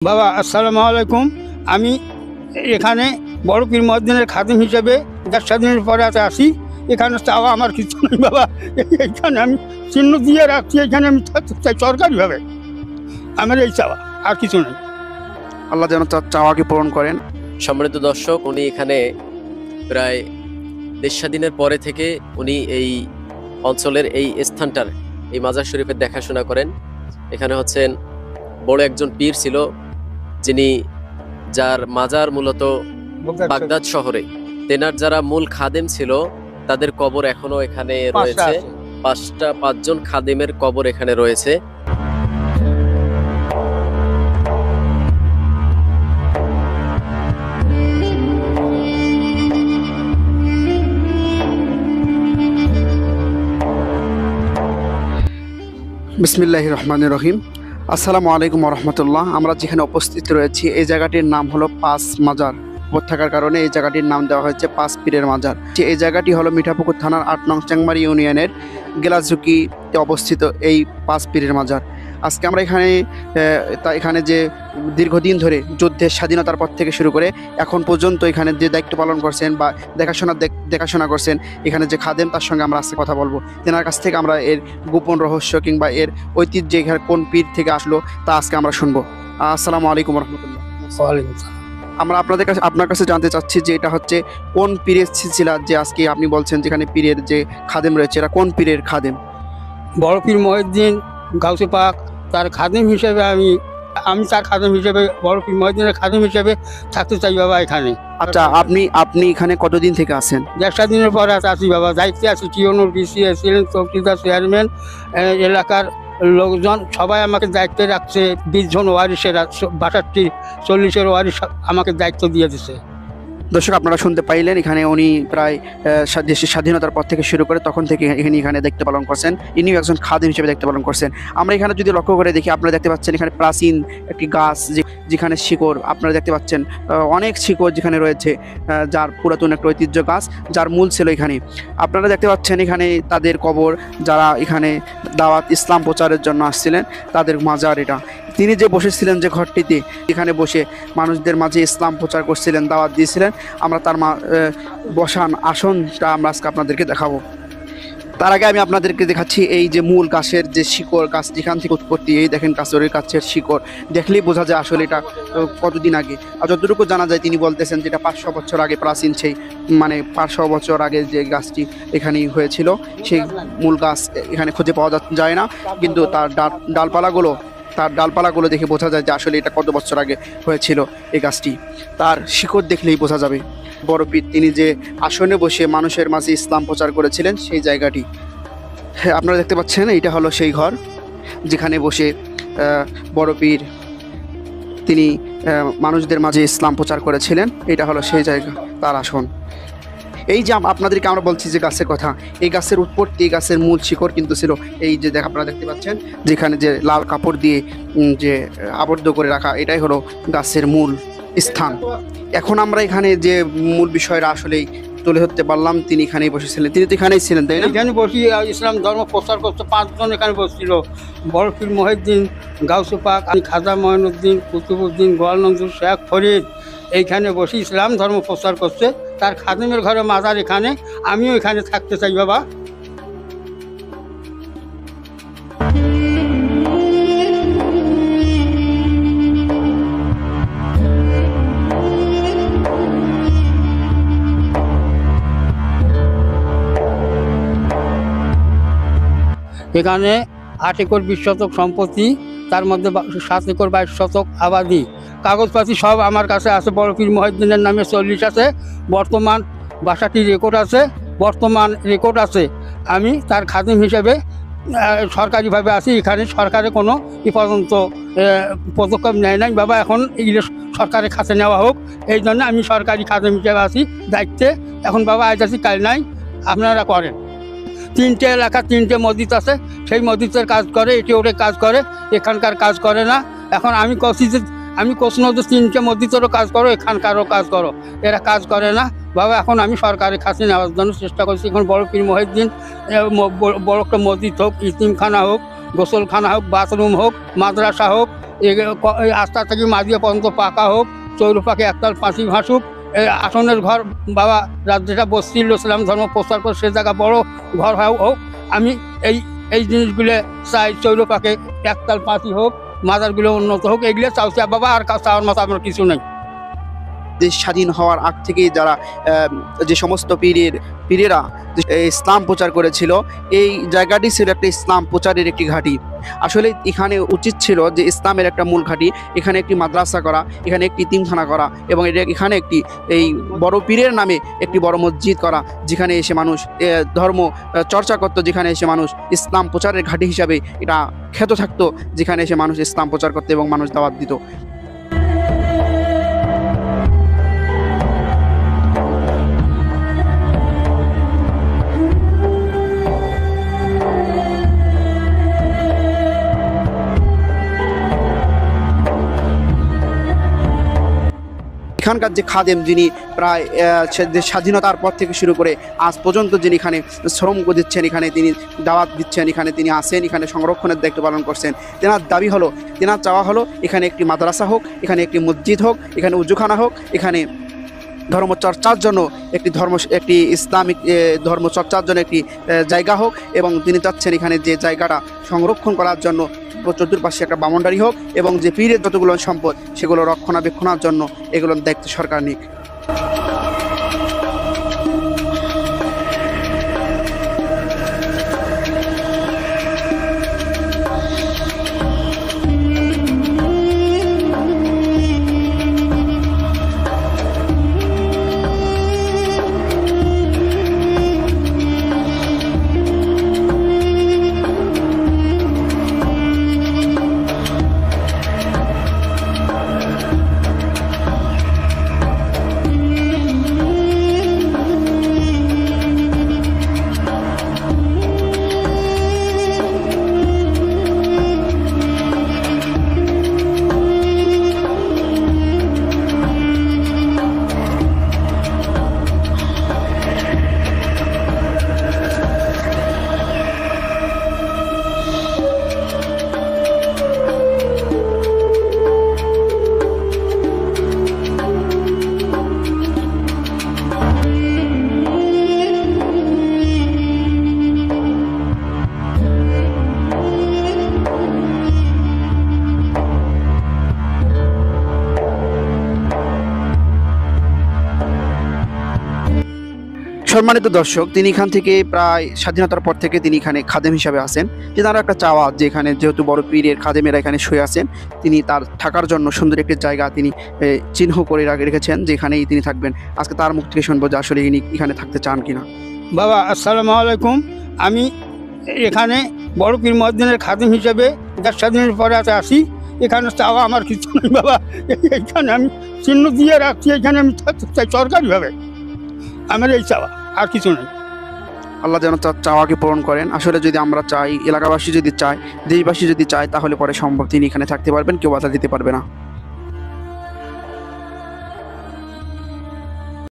বাবা আসসালামু আলাইকুম। আমি এখানে বড় পীর মহদ্দিনের খাদিম হিসেবে দেশ স্বাধীনের পরে আসি। এখানে চাওয়া আমার কিছু নেই বাবা। এইখানে আমি চিহ্ন দিয়ে রাখছি, এখানে আমি থাকতে চাই সরকারিভাবে। আমার এই চাওয়া, আর কিছু নেই। আল্লাহ যেন তার চাওয়াকে পূরণ করেন। সম্মানিত দর্শক, উনি এখানে প্রায় দেশ স্বাধীনের পরে থেকে উনি এই অঞ্চলের এই স্থানটার এই মাজার শরীফের দেখাশোনা করেন। এখানে হচ্ছেন বড় একজন পীর ছিল, যিনি যার মাজার মূলত বাগদাদ শহরে। তেনার যারা মূল খাদেম ছিল তাদের কবর এখনো এখানে রয়েছে। পাঁচজন খাদেমের কবর এখানে রয়েছে। বিসমিল্লাহির রহমানির রহিম। আসসালামু আলাইকুম রহমতুল্লাহ। আমরা যেখানে উপস্থিত রয়েছি এই জায়গাটির নাম হলো পাঁচ মাজার। থাকার কারণে এই জায়গাটির নাম দেওয়া হয়েছে পাঁচ পীরের মাজার। এই জায়গাটি হলো মিঠাপুকুর থানার ৮ নং চ্যাংমারি ইউনিয়নের গেলাঝুকিতে অবস্থিত এই পাঁচ পীরের মাজার। আজকে আমরা এখানে যে দীর্ঘদিন ধরে যুদ্ধের স্বাধীনতার পর থেকে শুরু করে এখন পর্যন্ত এখানে যে দায়িত্ব পালন করছেন বা দেখাশোনা করছেন এখানে যে খাদেম, তার সঙ্গে আমরা আজকে কথা বলবো। তেনার কাছ থেকে আমরা এর গোপন রহস্য কিংবা এর ঐতিহ্য এখানে কোন পীর থেকে আসলো তা আজকে আমরা শুনবো। আসসালামু আলাইকুম রহমতুল্লাহ। আমরা আপনার কাছে জানতে চাচ্ছি যে এটা হচ্ছে কোন পীরের সিলসিলা, যে আজকে আপনি বলছেন যেখানে পীরের যে খাদেম রয়েছে এরা কোন পীরের খাদেম? বড় পীর মহিউদ্দিন গাউসে পাক তার খাদেম হিসেবে আমি তার খাদেম হিসেবে, বড় পীর মহিউদ্দিনের খাদেম হিসেবে থাকতে চাই বাবা এখানে। আচ্ছা, আপনি এখানে কতদিন থেকে আছেন? দেশ স্বাধীনের পরে আসি বাবা, দায়িত্বে আছি। টিওনুর বিসি ছিলেন, চৌকিদার, চেয়ারম্যান, এলাকার লোকজন সবাই আমাকে দায়িত্বে রাখছে। 20 জন ওয়ারিসেরা, 62-40 ওয়ারিস আমাকে দায়িত্ব দিয়ে দিছে। দর্শক, আপনারা শুনতে পাইলেন এখানে উনি প্রায় দেশের স্বাধীনতার পর থেকে শুরু করে তখন থেকে এখানে দায়িত্ব পালন করছেন। ইনিও একজন খাদেম হিসেবে দায়িত্ব পালন করছেন। আমরা এখানে যদি লক্ষ্য করে দেখি, আপনারা দেখতে পাচ্ছেন এখানে প্রাচীন একটি গাছ, যেখানে শিকড় আপনারা দেখতে পাচ্ছেন, অনেক শিকড় যেখানে রয়েছে, যার পুরাতন একটা ঐতিহ্য গাছ, যার মূল ছিল এখানে। আপনারা দেখতে পাচ্ছেন এখানে তাদের কবর, যারা এখানে দাওয়াত ইসলাম প্রচারের জন্য আসছিলেন তাদের মাজার এটা। তিনি যে বসেছিলেন যে ঘরটিতে, এখানে বসে মানুষদের মাঝে ইসলাম প্রচার করছিলেন, দাওয়াত দিয়েছিলেন, আমরা তার বসান আসনটা আমরা আজকে আপনাদেরকে দেখাবো। তার আগে আমি আপনাদেরকে দেখাচ্ছি এই যে মূল গাছের যে শিকড়, গাছ যেখান থেকে উৎপত্তি, এই দেখেন গাছের শিকড় দেখলেই বোঝা যায় আসলে এটা কতদিন আগে। আর যতটুকু জানা যায় তিনি বলতেছেন যেটা 500 বছর আগে প্রাচীন, সেই 500 বছর আগে যে গাছটি এখানেই হয়েছিল, সেই মূল গাছ এখানে খুঁজে পাওয়া যায় না, কিন্তু তার ডালপালাগুলো দেখে বোঝা যায় যে আসলে এটা কত বছর আগে হয়েছিল এই গাছটি। তার শিকড় দেখলেই বোঝা যাবে। বড় পীর তিনি যে আসনে বসে মানুষের মাঝে ইসলাম প্রচার করেছিলেন সেই জায়গাটি। হ্যাঁ, আপনারা দেখতে পাচ্ছেন এইটা হলো সেই ঘর যেখানে বসে বড় পীর তিনি মানুষদের মাঝে ইসলাম প্রচার করেছিলেন। এটা হলো সেই জায়গা, তার আসন। এই যে আপনাদেরকে আমরা বলছি যে গাছের কথা, এই গাছের উৎপত্তি, এই গাছের মূল শিকড় কিন্তু ছিল এই যে আপনারা দেখতে পাচ্ছেন যেখানে যে লাল কাপড় দিয়ে যে আবদ্ধ করে রাখা, এটাই হলো গাছের মূল স্থান। এখন আমরা এখানে যে মূল বিষয়টা আসলেই তুলে ধরতে পারলাম, তিনি এখানেই বসেছিলেন। তিনি তো এখানেই ছিলেন, তাই না? এখানে বসি ইসলাম ধর্ম প্রচার করতে 5 জন এখানে বসছিল। বড় পীর মহিউদ্দিন গাউসে পাক, খাজা মঈনুদ্দিন, কুতুবউদ্দিন, গোয়ালনন্দুর, শেখ ফরিদ এইখানে বসে ইসলাম ধর্ম প্রচার করছে। তার খাদেমের ঘরে মাজার এখানে, আমিও এখানে থাকতে চাই বাবা। এখানে 8 একর 20 শতক সম্পত্তি, তার মধ্যে 7 একর 22 শতক আবাদি। কাগজপাতি সব আমার কাছে আছে। বড় পীর মহিউদ্দিনের নামে 40 আছে। বর্তমান 62টি রেকর্ড আছে। আমি তার খাদেম হিসেবে সরকারিভাবে আছি। এখানে সরকারে কোনো পর্যন্ত পদক্ষেপ নেয় নাই বাবা। এখন এগুলো সরকারের কাছে নেওয়া হোক, এই জন্য আমি সরকারি খাদেম হিসেবে আছি দায়িত্বে। এখন বাবা আজ আছি কাল নাই, আপনারা করেন। 3টে এলাকা 3টে মসজিদ আছে, সেই মসজিদের কাজ করে, এটি ওরে কাজ করে, এখানকার কাজ করে না। এখন আমি কোশ্চেন যে 3টে মসজিদেরও কাজ করো, এখানকারও কাজ করো, এরা কাজ করে না বাবা। এখন আমি সরকারের কাছে নেওয়ার জন্য চেষ্টা করছি। এখন বড় পীর মহিউদ্দিন বড় একটা মসজিদ হোক, ইতিমখানা হোক, গোসলখানা হোক, বাথরুম হোক, মাদ্রাসা হোক, এই আস্থা থেকে মাঝিয়া পর্যন্ত পাকা হোক, চৌরুপাকে একতাল পাঁচি ভাসুক, এই আসনের ঘর বাবা যেটা বস্তির ইসলাম ধর্ম প্রচার করে সে জায়গা বড় ঘর হোক। আমি এই জিনিসগুলো চাই, চৌরুপাকে একতাল পাঁচি হোক, মাজারগুলো উন্নত হোক, এগুলো চাওছি বাবা। আর চাওয়ার মতো আমার কিছু নেই। দেশ স্বাধীন হওয়ার আগ থেকেই যারা যে সমস্ত পীরেরা ইসলাম প্রচার করেছিল, এই জায়গাটি ছিল একটা ইসলাম প্রচারের একটি ঘাঁটি। আসলে এখানে উচিত ছিল যে ইসলামের একটা মূল ঘাঁটি, এখানে একটি মাদ্রাসা করা, এখানে একটি তিমখানা করা এবং এখানে একটি এই বড় পীরের নামে একটি বড় মসজিদ করা, যেখানে এসে মানুষ ধর্ম চর্চা করতো, যেখানে এসে মানুষ ইসলাম প্রচারের ঘাঁটি হিসাবে এটা খ্যাত থাকতো, যেখানে এসে মানুষ ইসলাম প্রচার করতো এবং মানুষ দাওয়াত দিত। এখানকার যে খাদেম, যিনি প্রায় স্বাধীনতার পর থেকে শুরু করে আজ পর্যন্ত যিনি এখানে শ্রম দিচ্ছেন, এখানে তিনি দাওয়াত দিচ্ছেন, এখানে তিনি আসেন, এখানে সংরক্ষণের দায়িত্ব পালন করছেন, তেনার দাবি হলো, তেনার চাওয়া হলো এখানে একটি মাদ্রাসা হোক, এখানে একটি মসজিদ হোক, এখানে উজুখানা হোক, এখানে ধর্মচর্চার জন্য একটি ইসলামিক ধর্মচর্চার জন্য একটি জায়গা হোক, এবং তিনি চাচ্ছেন এখানে যে জায়গাটা সংরক্ষণ করার জন্য চতুর্পাশে একটা বাউন্ডারি হোক, এবং যে পীরের যতগুলো সম্পদ সেগুলো রক্ষণাবেক্ষণের জন্য এগুলোর দায়িত্ব সরকার নিক। সম্মানিত দর্শক, তিনি এখান থেকে প্রায় স্বাধীনতার পর থেকে তিনি এখানে খাদেম হিসাবে আসেন। তেনারও একটা চাওয়া যে এখানে যেহেতু বড় পীরের খাদেমেরা এখানে শুয়ে আছেন, তিনি তার থাকার জন্য সুন্দর একটি জায়গা তিনি চিহ্ন করে রেখেছেন, যেখানেই তিনি থাকবেন। আজকে তার মুখ থেকে শুনবো যে আসলে ইনি এখানে থাকতে চান কিনা। বাবা আসসালামু আলাইকুম। আমি এখানে বড় পীর মুয়াজ্জিনের খাদেম হিসেবে দেশ স্বাধীনের পরে আসি। এখানে চাওয়া আমার কিছু নেই বাবা। এখানে আমি চিহ্ন দিয়ে রাখছি, এখানে আমি থাকতে চাই সরকারিভাবে। আমার এই চাওয়া, আর কিছু নেই। আল্লাহ যেন তার চাওয়াকে পূরণ করেন। আসলে যদি আমরা চাই, এলাকাবাসী যদি চায়, দেশবাসী যদি চায়, তাহলে পরে সম্ভব তিনি এখানে থাকতে পারবেন, কেউ বাধা দিতে পারবে না।